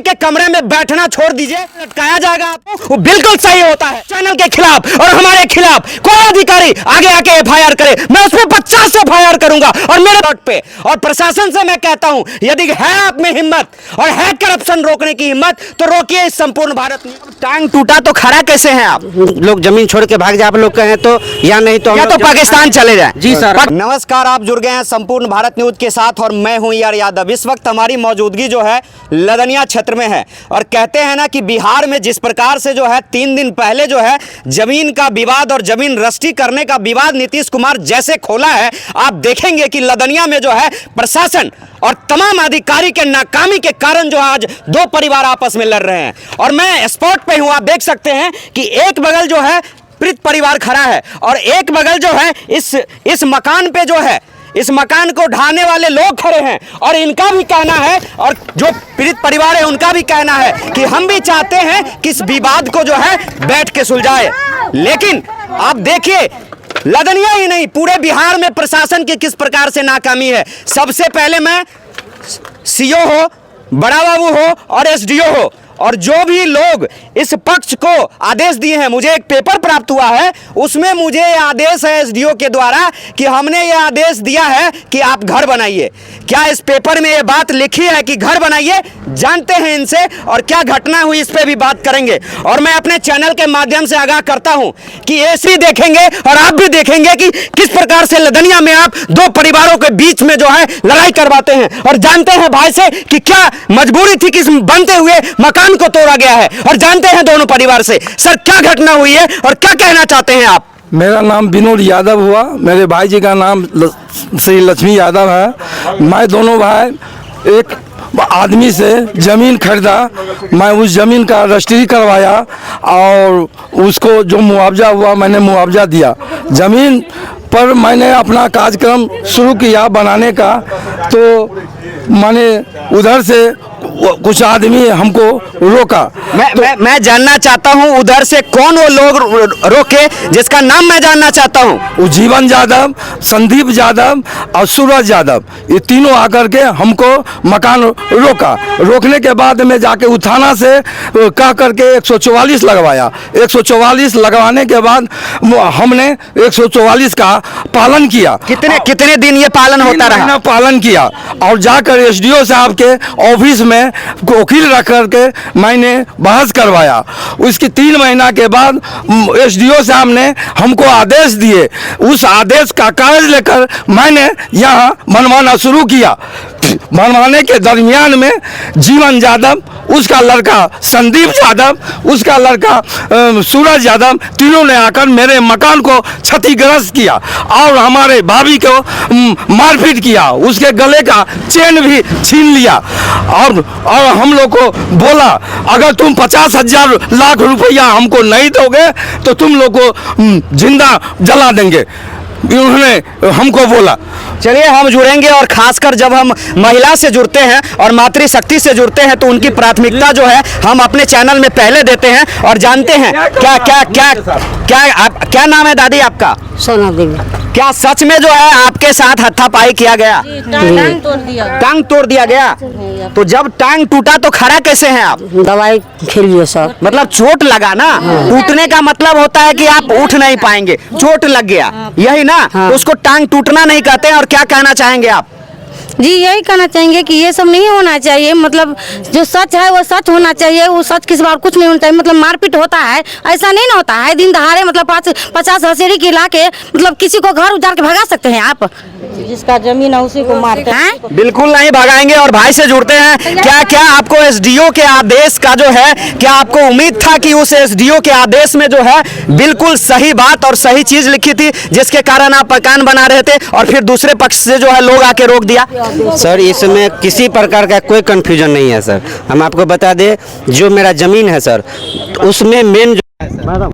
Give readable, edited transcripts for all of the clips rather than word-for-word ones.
के कमरे में बैठना छोड़ दीजिए, लटकाया जाएगा आपको, वो बिल्कुल सही होता है। चैनल के खिलाफ और हमारे खिलाफ कोई अधिकारी आगे आके एफआईआर करे, मैं उसमें 50 एफआईआर करूंगा और मेरे तौर पे। और प्रशासन से मैं कहता हूं, यदि है आप में हिम्मत और है करप्शन रोकने की हिम्मत, तो रोकिए इस संपूर्ण भारत में। टांग टूटा तो खड़ा कैसे हैं आप लोग? जमीन छोड़ के भाग जाए आप लोग कहें तो, या नहीं तो या तो पाकिस्तान चले जाए। जी सर। नमस्कार, आप जुड़ गए हैं संपूर्ण भारत न्यूज के साथ और मैं हूं यार यादव। इस वक्त हमारी मौजूदगी जो है लदनिया क्षेत्र में है और कहते हैं ना कि बिहार में जिस प्रकार से जो है 3 दिन पहले जो है जमीन का विवाद और जमीन रजिस्ट्री करने का विवाद नीतीश कुमार जैसे खोला है, आप देखेंगे कि लदनिया में जो है प्रशासन और तमाम अधिकारी के नाकामी के कारण जो आज 2 परिवार आपस में लड़ रहे हैं। और मैं स्पॉट पे हूं, आप देख सकते हैं कि एक बगल जो है पीड़ित परिवार खड़ा है और एक बगल जो है इस मकान पे जो है इस मकान को ढाने वाले लोग खड़े हैं। और इनका भी कहना है, और जो पीड़ित परिवार है उनका भी कहना है कि हम भी चाहते हैं कि इस विवाद को जो है बैठ के सुलझाए। लेकिन आप देखिए, लदनिया ही नहीं पूरे बिहार में प्रशासन की किस प्रकार से नाकामी है। सबसे पहले मैं सीओ हो, बड़ा बाबू हो और एसडीओ हो और जो भी लोग इस पक्ष को आदेश दिए हैं, मुझे एक पेपर प्राप्त हुआ है, उसमें मुझे आदेश है एसडीओ के द्वारा कि हमने ये आदेश दिया है कि आप घर बनाइए। क्या इस पेपर में ये बात लिखी है कि घर बनाइए? जानते हैं इनसे और क्या घटना हुई इस पे भी बात करेंगे। और मैं अपने चैनल के माध्यम से आगाह करता हूं कि ऐसी देखेंगे और आप भी देखेंगे कि किस प्रकार से लदनिया में आप 2 परिवारों के बीच में जो है लड़ाई करवाते हैं। और जानते हैं भाई से कि क्या मजबूरी थी कि इस बनते हुए मकान को तोड़ा गया है। और जानते हैं दोनों परिवार से सर क्या घटना हुई है और क्या कहना चाहते हैं आप? मेरा नाम विनोद यादव हुआ, मेरे भाई जी का नाम श्री लक्ष्मी यादव है। मैं दोनों भाई एक आदमी से ज़मीन खरीदा, मैं उस ज़मीन का रजिस्ट्री करवाया और उसको जो मुआवजा हुआ मैंने मुआवजा दिया। ज़मीन पर मैंने अपना कार्यक्रम शुरू किया बनाने का, तो मैंने उधर से कुछ आदमी हमको रोका। मैं जानना चाहता हूं उधर से कौन वो लोग रोके, जिसका नाम मैं जानना चाहता हूं। जीवन यादव, संदीप यादव और सूरज यादव, ये तीनों आकर के हमको मकान रोका। रोकने के बाद में जाके थाना से कह करके 144 लगवाया। 144 लगवाने के बाद हमने 144 का पालन किया। कितने दिन ये पालन होता रहा? पालन किया और जाकर एसडीओ साहब के ऑफिस में वकील रख करके मैंने बहस करवाया। उसकी 3 महीना के बाद एसडीओ साहब ने हमको आदेश दिए। उस आदेश का कागज लेकर मैंने यहाँ बनवाना शुरू किया। बनवाने के दरमियान में जीवन यादव, उसका लड़का संदीप यादव, उसका लड़का सूरज यादव, तीनों ने आकर मेरे मकान को क्षतिग्रस्त किया और हमारे भाभी को मारपीट किया। उसके गले का चेन भी छीन लिया और हम लोग को बोला अगर तुम 50,000 लाख रुपया हमको नहीं दोगे तो तुम लोग को जिंदा जला देंगे, उन्होंने हमको बोला। चलिए हम जुड़ेंगे और खासकर जब हम महिला से जुड़ते हैं और मातृशक्ति से जुड़ते हैं तो उनकी प्राथमिकता जो है हम अपने चैनल में पहले देते हैं और जानते हैं क्या नाम है दादी आपका? सोना देवी। क्या सच में जो है आपके साथ हाथापाई किया गया? टांग तोड़ दिया। टांग तोड़ दिया गया? तो जब टांग टूटा तो खड़ा कैसे हैं आप? दवाई खेल लिए सर। मतलब चोट लगा ना? टूटने का मतलब होता है कि आप उठ नहीं पाएंगे, चोट लग गया, यही ना? तो उसको टांग टूटना नहीं कहते हैं। और क्या कहना चाहेंगे आप? जी यही कहना चाहेंगे कि ये सब नहीं होना चाहिए। मतलब जो सच है वो सच होना चाहिए, वो सच किस बार कुछ नहीं होना चाहिए। मतलब मारपीट होता है, ऐसा नहीं ना होता है दिन दहाड़े। मतलब 50 हसेरी के इलाके, मतलब किसी को घर उजाड़ के भगा सकते हैं आप? जिसका जमीन है उसी को मारते हैं। बिल्कुल नहीं भगाएंगे। और भाई से जुड़ते हैं, क्या आपको एसडीओ के आदेश का जो है, क्या आपको उम्मीद था कि उस एसडीओ के आदेश में जो है बिल्कुल सही बात और सही चीज लिखी थी जिसके कारण आप मकान बना रहे थे और फिर दूसरे पक्ष से जो है लोग आके रोक दिया? सर इसमें किसी प्रकार का कोई कंफ्यूजन नहीं है सर। हम आपको बता दें, जो मेरा जमीन है सर उसमें मेन जो है सर,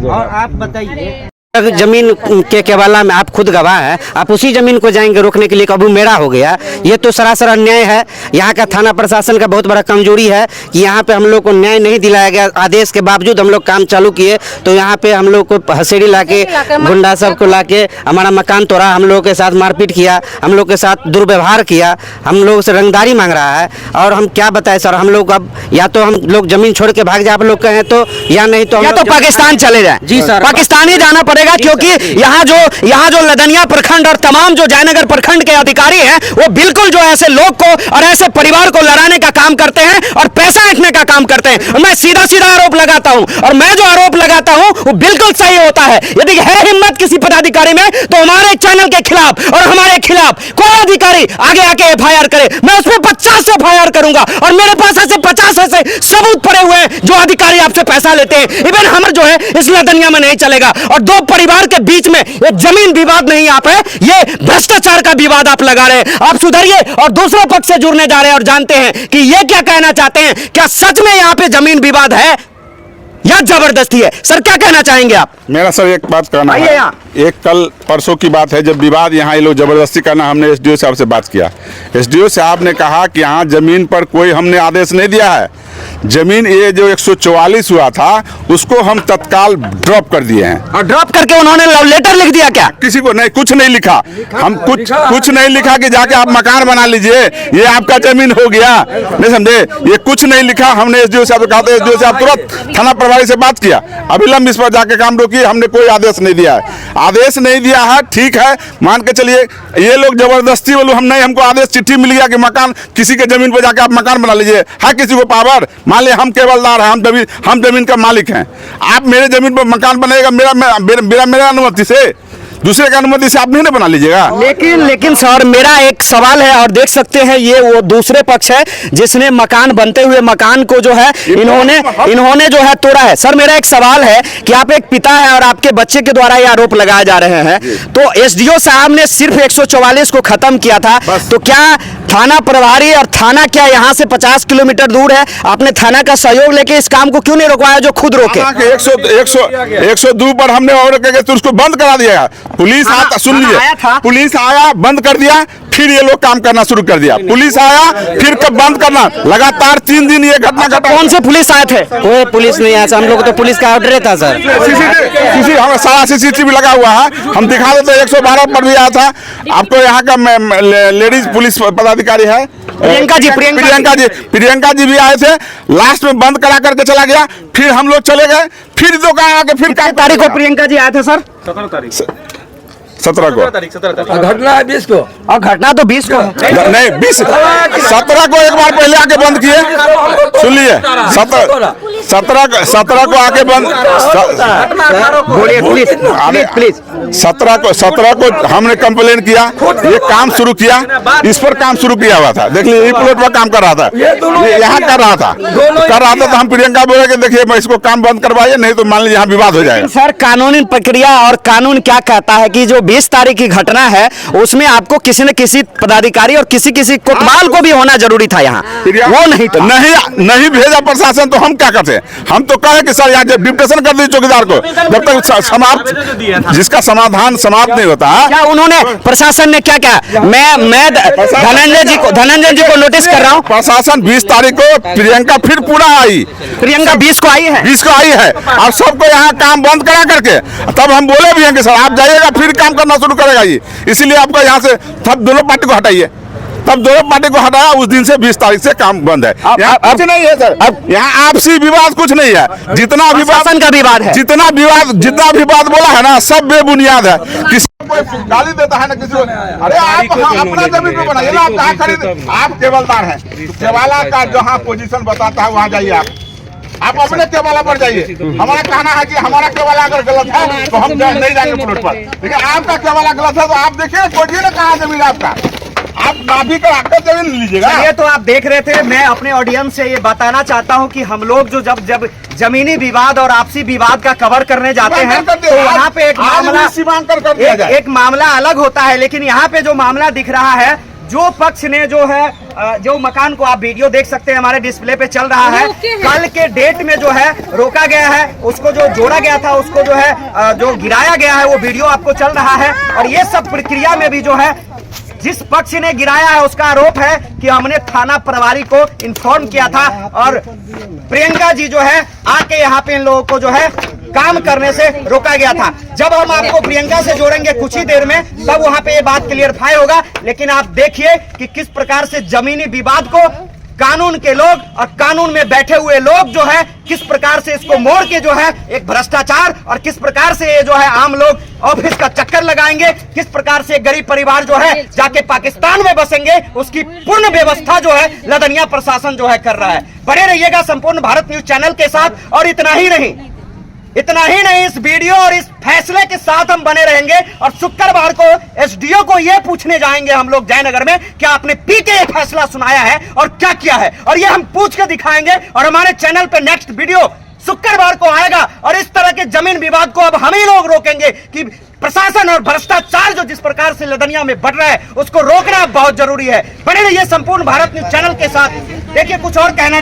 आप बताइए। जमीन के केवला में आप खुद गवाह हैं, आप उसी जमीन को जाएंगे रोकने के लिए, कबू मेरा हो गया। ये तो सरासर अन्याय है। यहाँ का थाना प्रशासन का बहुत बड़ा कमजोरी है कि यहाँ पे हम लोग को न्याय नहीं दिलाया गया। आदेश के बावजूद हम लोग काम चालू किए तो यहाँ पे हम लोग को हसेड़ी लाके गुंडा सब को लाके हमारा मकान तोड़ा, हम लोग के साथ मारपीट किया, हम लोग के साथ दुर्व्यवहार किया, हम लोग से रंगदारी मांग रहा है। और हम क्या बताएं सर, हम लोग अब या तो हम लोग जमीन छोड़ के भाग जाए आप लोग कहें तो, या नहीं तो या तो पाकिस्तान चले जाए। जी सर, पाकिस्तान ही जाना पड़ेगा, क्योंकि यहाँ जो लदनिया प्रखंड और तमाम जो जयनगर प्रखंड के अधिकारी हैं वो बिल्कुल जो ऐसे लोग को और ऐसे परिवार को लड़ाने का काम करते हैं और पैसा ऐंठने का काम करते हैं। और मैं सीधा सीधा आरोप लगाता हूं, और मैं जो आरोप लगाता हूं वो बिल्कुल सही होता है। यदि है हिम्मत किसी पदाधिकारी में तो हमारे चैनल के खिलाफ और हमारे खिलाफ कोई अधिकारी आगे आके एफआईआर करे, मैं उसमें 50 एफआईआर करूंगा। और मेरे पास ऐसे 50 ऐसे सबूत पड़े हुए हैं जो अधिकारी आपसे पैसा लेते हैं। इवन हम जो है इस लदनिया में नहीं चलेगा। और दो परिवार के बीच में ये जमीन विवाद नहीं आप है, ये भ्रष्टाचार का विवाद आप लगा रहे हैं। आप सुधरिए और दूसरे पक्ष से जुड़ने जा रहे हैं और जानते हैं कि ये क्या कहना चाहते हैं। क्या सच में यहाँ पे जमीन विवाद है या जबरदस्ती है? सर क्या कहना चाहेंगे आप? मेरा सर एक बात कहना आइए है। यहाँ। एक कल परसों की बात है जब विवाद यहाँ ये लोग जबरदस्ती करना, हमने एसडीओ साहब से बात किया। एसडीओ साहब ने कहा कि यहाँ जमीन पर कोई हमने आदेश नहीं दिया है। जमीन ये जो 144 हुआ था उसको हम तत्काल ड्रॉप कर दिए हैं। और ड्रॉप करके उन्होंने लव लेटर लिख दिया क्या? किसी को नहीं, कुछ नहीं लिखा। हम कुछ नहीं लिखा कि जाके आप मकान बना लीजिए, ये आपका जमीन हो गया, नहीं समझे? ये कुछ नहीं लिखा। हमने एसडीओ साहब को कहा था, एसडीओ साहब तुरंत थाना प्रभारी से बात किया, अविलंब इस पर जाके काम रोकिए। हमने कोई आदेश नहीं दिया है। आदेश नहीं दिया है, ठीक है, मान के चलिए। ये लोग जबरदस्ती बोलो हम नहीं, हमको आदेश चिट्ठी मिल गया कि मकान किसी के जमीन पर जाके आप मकान बना लीजिए। है किसी को पावर? मान लिया हम केवलदार हैं, हम जमीन का मालिक हैं, आप मेरे जमीन पर मकान बनाएगा मेरा अनुमति से, दूसरे की अनुमति से आप नहीं ना बना लीजिएगा। लेकिन सर मेरा एक सवाल है, और देख सकते हैं ये वो दूसरे पक्ष है जिसने मकान बनते हुए मकान को जो है इन्होंने जो है तोड़ा है। सर मेरा एक सवाल है कि आप एक पिता है और आपके बच्चे के द्वारा ये आरोप लगाए जा रहे हैं, तो एसडीओ साहब ने सिर्फ 144 को खत्म किया था, तो क्या थाना प्रभारी और थाना क्या यहाँ से 50 किलोमीटर दूर है? आपने थाना का सहयोग लेके इस काम को क्यों नहीं रोकवाया जो खुद रोके? 102 पर हमने ऑर्डर करके तो उसको बंद करा दिया। पुलिस आता, सुन लीजिए, पुलिस आया बंद कर दिया, फिर ये लोग काम करना शुरू कर दिया। पुलिस आया फिर कब बंद करना, लगातार 3 दिन ये घटना घटा। कौन से पुलिस आए थे? कोई पुलिस नहीं आया, हम लोग तो पुलिस का ऑर्डर था सर। हमारा सारा सीसीटीवी लगा हुआ है, हम दिखा देते। 112 पर भी आया था। आपको यहाँ का लेडीज पुलिस पदाधिकारी है प्रियंका जी भी आए थे। लास्ट में बंद करा करके चला गया, फिर हम लोग चले गए, फिर दुकान आके फिर तारीख को प्रियंका जी आए थे सर? 17 को। घटना है 20 को, और घटना तो 20 को नहीं 17 को एक बार पहले आके बंद किए। सुन लिए, 17 को आके बंद। प्लीज 17 को हमने कंप्लेन किया, ये काम शुरू किया, इस पर काम शुरू किया हुआ था। देख लीजिए, प्लॉट पर काम कर रहा था, यहाँ कर रहा था तो हम प्रियंका बोले कि देखिए मैं इसको काम बंद करवाइए, नहीं तो मान लीजिए यहाँ विवाद हो जाएगा। सर कानूनी प्रक्रिया और कानून क्या कहता है कि जो 20 तारीख की घटना है उसमें आपको किसी न किसी पदाधिकारी और किसी कोतवाल को भी होना जरूरी था यहाँ, वो नहीं था। नहीं भेजा प्रशासन, तो हम क्या करते? हम तो कहे कि सर यहाँ डिप्टेशन कर दीजिए चौकीदार को, जब तक समाप्त जिसका समाधान समाप्त नहीं होता। क्या उन्होंने, प्रशासन ने क्या क्या? मैं धनंजय जी को नोटिस कर रहा हूँ। प्रशासन 20 तारीख को प्रियंका फिर पूरा आई, प्रियंका 20 को आई है, 20 को आई है, और सबको यहाँ काम बंद करा करके तब हम बोले भी हैं कि सर आप जाइएगा, फिर काम करना शुरू करेगा ये। इसीलिए आपको यहाँ से तब दोनों पार्टी को हटाइए, तब दोनों पार्टी को हटाया। उस दिन से 20 तारीख से काम बंद है। कुछ नहीं है सर, अब यहाँ आपसी विवाद कुछ नहीं है। जितना प्रशासन का विवाद है, जितना विवाद बोला है ना, सब बेबुनियाद है। किसी को गाली देता है ना किसी को, अरे आप अपना जमीन पे बनाइए ना, आप जहाँ खरीद, आप केवलदार हैं, केवाला का जहाँ पोजीशन बताता है वहाँ जाइए। आप अपने केवाला पर जाइए। हमारा कहना है कि हमारा केवाला अगर गलत है तो हम नहीं जाएंगे प्लॉट पर, लेकिन आपका केवाला गलत है तो आप देखिए खोजिए ना कहाँ जमीन आपका, आप नाभी का आकर जमीन लीजिएगा। ये तो आप देख रहे थे। मैं अपने ऑडियंस से ये बताना चाहता हूँ कि हम लोग जो जब जमीनी विवाद और आपसी विवाद का कवर करने जाते हैं तो यहाँ पे एक मामला अलग होता है, लेकिन यहाँ पे जो मामला दिख रहा है जो पक्ष ने जो है जो मकान को आप वीडियो देख सकते हैं हमारे डिस्प्ले पे चल रहा है, कल के डेट में जो है रोका गया है, उसको जो जोड़ा गया था उसको जो है जो गिराया गया है वो वीडियो आपको चल रहा है। और ये सब प्रक्रिया में भी जो है जिस पक्ष ने गिराया है उसका आरोप है कि हमने थाना प्रभारी को इन्फॉर्म किया था और प्रियंका जी जो है आके यहाँ पे इन लोगों को जो है काम करने से रोका गया था। जब हम आपको प्रियंका से जोड़ेंगे कुछ ही देर में, तब वहां पे ये बात क्लियरफाई होगा। लेकिन आप देखिए कि किस प्रकार से जमीनी विवाद को कानून के लोग और कानून में बैठे हुए लोग जो है किस प्रकार से इसको मोड़ के जो है एक भ्रष्टाचार और किस प्रकार से ये जो है आम लोग ऑफिस का चक्कर लगाएंगे, किस प्रकार से गरीब परिवार जो है जाके पाकिस्तान में बसेंगे, उसकी पूर्ण व्यवस्था जो है लदनिया प्रशासन जो है कर रहा है। बने रहिएगा संपूर्ण भारत न्यूज चैनल के साथ। और इतना ही नहीं, इस वीडियो और इस फैसले के साथ हम बने रहेंगे और शुक्रवार को एसडीओ को यह पूछने जाएंगे हम लोग जयनगर में कि आपने पी के फैसला सुनाया है और क्या किया है, और ये हम पूछ के दिखाएंगे। और हमारे चैनल पे नेक्स्ट वीडियो शुक्रवार को आएगा और इस तरह के जमीन विवाद को अब हम ही लोग रोकेंगे कि प्रशासन और भ्रष्टाचार जो जिस प्रकार से लदनिया में बढ़ रहा है उसको रोकना बहुत जरूरी है। बने रहिए संपूर्ण भारत न्यूज चैनल के साथ। देखिए कुछ और कहना